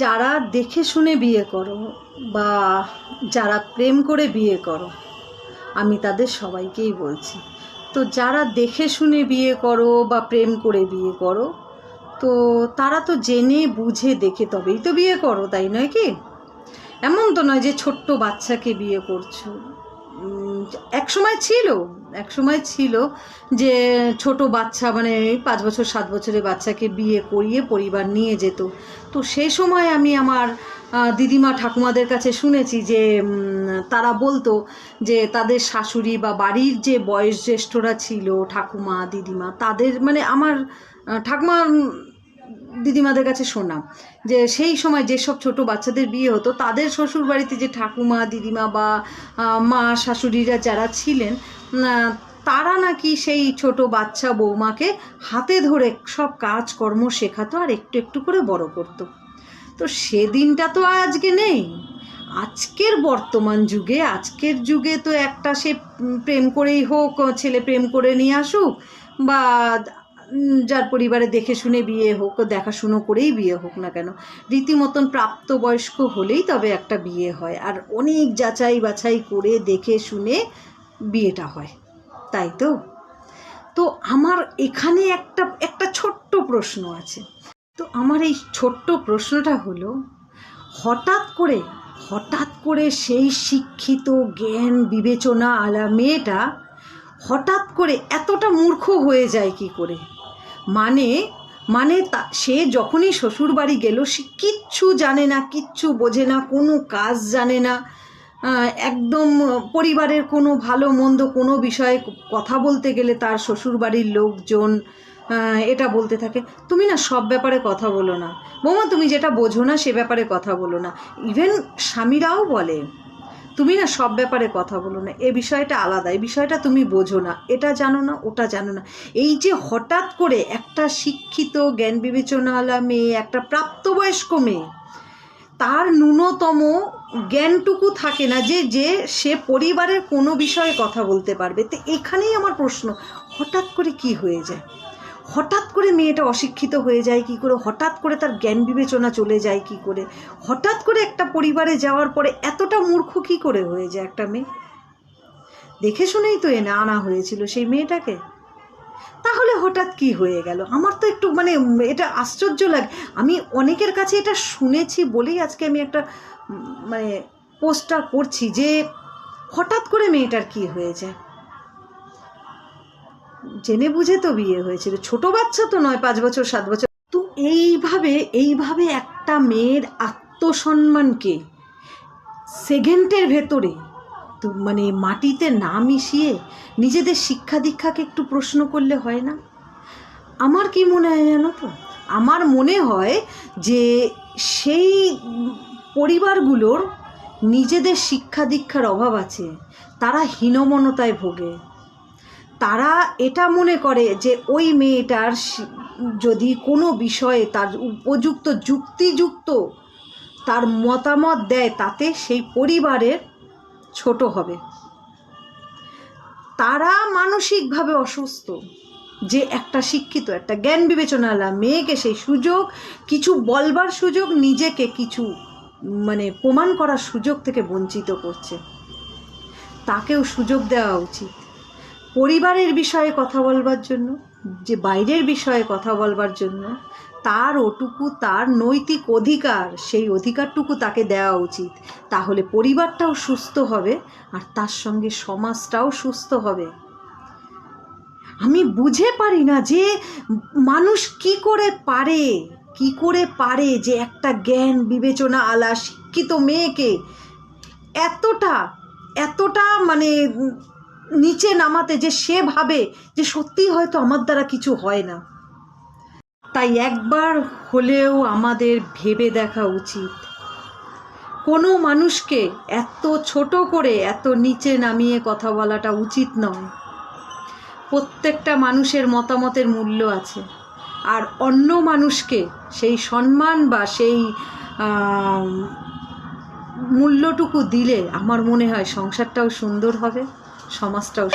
যারা দেখে শুনে বিয়ে করো বা যারা প্রেম করে বিয়ে করো, আমি তাদের সবাইকেই বলছি, তো যারা দেখে শুনে বিয়ে করো বা প্রেম করে বিয়ে করো, তো তারা তো জেনে বুঝে দেখে তবেই তো বিয়ে করো, তাই নয় কি? এমন তো নয় যে ছোট্ট বাচ্চাকে বিয়ে করছো। এক সময় ছিল যে ছোট বাচ্চা, মানে 5 বছর 7 বছরের বাচ্চাকে বিয়ে করিয়ে পরিবার নিয়ে যেত। তো সেই সময় আমি আমার দিদিমা ঠাকুমাদের কাছে শুনেছি যে তারা বলতো যে তাদের শাশুড়ি বা বাড়ির যে বয়োজ্যেষ্ঠরা ছিল, ঠাকুমা দিদিমা, তাদের মানে আমার ঠাকুমা দিদিমাদের কাছে শোনা যে সেই সময় যেসব ছোট বাচ্চাদের বিয়ে হতো, তাদের শ্বশুর বাড়িতে যে ঠাকুমা দিদিমা বা মা শাশুড়িরা যারা ছিলেন, তারা নাকি সেই ছোট বাচ্চা বৌমাকে হাতে ধরে সব কাজকর্ম শেখাতো আর একটু একটু করে বড় করতো। তো সেদিনটা তো আজকে নেই। আজকের বর্তমান যুগে, আজকের যুগে তো একটা সে প্রেম করেই হোক, ছেলে প্রেম করে নিয়ে আসুক, বা যার পরিবারে দেখে শুনে বিয়ে হোক, দেখাশুনো করেই বিয়ে হোক না কেন, রীতিমতন প্রাপ্তবয়স্ক হলেই তবে একটা বিয়ে হয়, আর অনেক যাচাই বাছাই করে দেখে শুনে বিয়েটা হয়, তাই তো? তো আমার এখানে একটা ছোট্ট প্রশ্ন আছে। তো আমার এই ছোট্ট প্রশ্নটা হলো, হঠাৎ করে সেই শিক্ষিত জ্ঞান বিবেচনা আলা মেয়েটা হঠাৎ করে এতটা মূর্খ হয়ে যায় কি করে? মানে সে যখনই শ্বশুর বাড়ি গেল, সে কিচ্ছু জানে না, কিচ্ছু বোঝে না, কোনো কাজ জানে না, একদম পরিবারের কোনো ভালো মন্দ কোনো বিষয়ে কথা বলতে গেলে তার শ্বশুর বাড়ির লোকজন এটা বলতে থাকে, তুমি না সব ব্যাপারে কথা বলো না বৌমা, তুমি যেটা বোঝো না সে ব্যাপারে কথা বলো না। ইভেন স্বামীরাও বলে, তুমি না সব ব্যাপারে কথা বলো না, এ বিষয়টা আলাদা, এই বিষয়টা তুমি বোঝো না, এটা জানো না, ওটা জানো না। এই যে হঠাৎ করে একটা শিক্ষিত জ্ঞান বিবেচনাওয়ালা মেয়ে, একটা প্রাপ্তবয়স্ক মেয়ে, তার ন্যূনতম জ্ঞানটুকু থাকে না যে সে পরিবারের কোনো বিষয়ে কথা বলতে পারবে। তো এখানেই আমার প্রশ্ন, হঠাৎ করে কি হয়ে যায়? হঠাৎ করে মেয়েটা অশিক্ষিত হয়ে যায় কি করে? হঠাৎ করে তার জ্ঞান বিবেচনা চলে যায় কি করে? হঠাৎ করে একটা পরিবারে যাওয়ার পরে এতটা মূর্খ কি করে হয়ে যায় একটা মেয়ে? দেখে শুনেই তো এনে আনা হয়েছিল সেই মেয়েটাকে, তাহলে হঠাৎ কি হয়ে গেল? আমার তো একটু মানে এটা আশ্চর্য লাগে। আমি অনেকের কাছে এটা শুনেছি বলেই আজকে আমি একটা মানে পোস্টটা করছি যে হঠাৎ করে মেয়েটার কি হয়ে যায়। জেনে বুঝে তো বিয়ে হয়েছিল, ছোট বাচ্চা তো নয়, 5 বছর 7 বছর। তো এইভাবে একটা মেয়ের আত্মসম্মানকে সেকেন্ডের ভেতরে তো মানে মাটিতে না মিশিয়ে নিজেদের শিক্ষা দীক্ষাকে একটু প্রশ্ন করলে হয় না? আমার কি মনে হয় জানো তো, আমার মনে হয় যে সেই পরিবারগুলোর নিজেদের শিক্ষা দীক্ষার অভাব আছে, তারা হীনমন্যতায় ভোগে। তারা এটা মনে করে যে ওই মেয়েটার যদি কোনো বিষয়ে তার উপযুক্ত যুক্তিযুক্ত তার মতামত দেয়, তাতে সেই পরিবারের ছোট হবে। তারা মানসিকভাবে অসুস্থ যে একটা শিক্ষিত, একটা জ্ঞান বিবেচনাওয়ালা মেয়েকে সেই সুযোগ, কিছু বলবার সুযোগ, নিজেকে কিছু মানে প্রমাণ করার সুযোগ থেকে বঞ্চিত করছে। তাকেও সুযোগ দেওয়া উচিত পরিবারের বিষয়ে কথা বলবার জন্য, যে বাইরের বিষয়ে কথা বলবার জন্য। তার ওটুকু তার নৈতিক অধিকার, সেই অধিকারটুকু তাকে দেওয়া উচিত। তাহলে পরিবারটাও সুস্থ হবে আর তার সঙ্গে সমাজটাও সুস্থ হবে। আমি বুঝে পারি না যে মানুষ কি করে পারে যে একটা জ্ঞান বিবেচনা আলা শিক্ষিত মেয়েকে এতটা মানে নিচে নামাতে, যে সে ভাবে যে সত্যিই হয়তো আমার দ্বারা কিছু হয় না। তাই একবার হলেও আমাদের ভেবে দেখা উচিত, কোনো মানুষকে এত ছোট করে এত নিচে নামিয়ে কথা বলাটা উচিত নয়। প্রত্যেকটা মানুষের মতামতের মূল্য আছে, আর অন্য মানুষকে সেই সম্মান বা সেই মূল্যটুকু দিলে আমার মনে হয় সংসারটাও সুন্দর হবে, সমাজটাও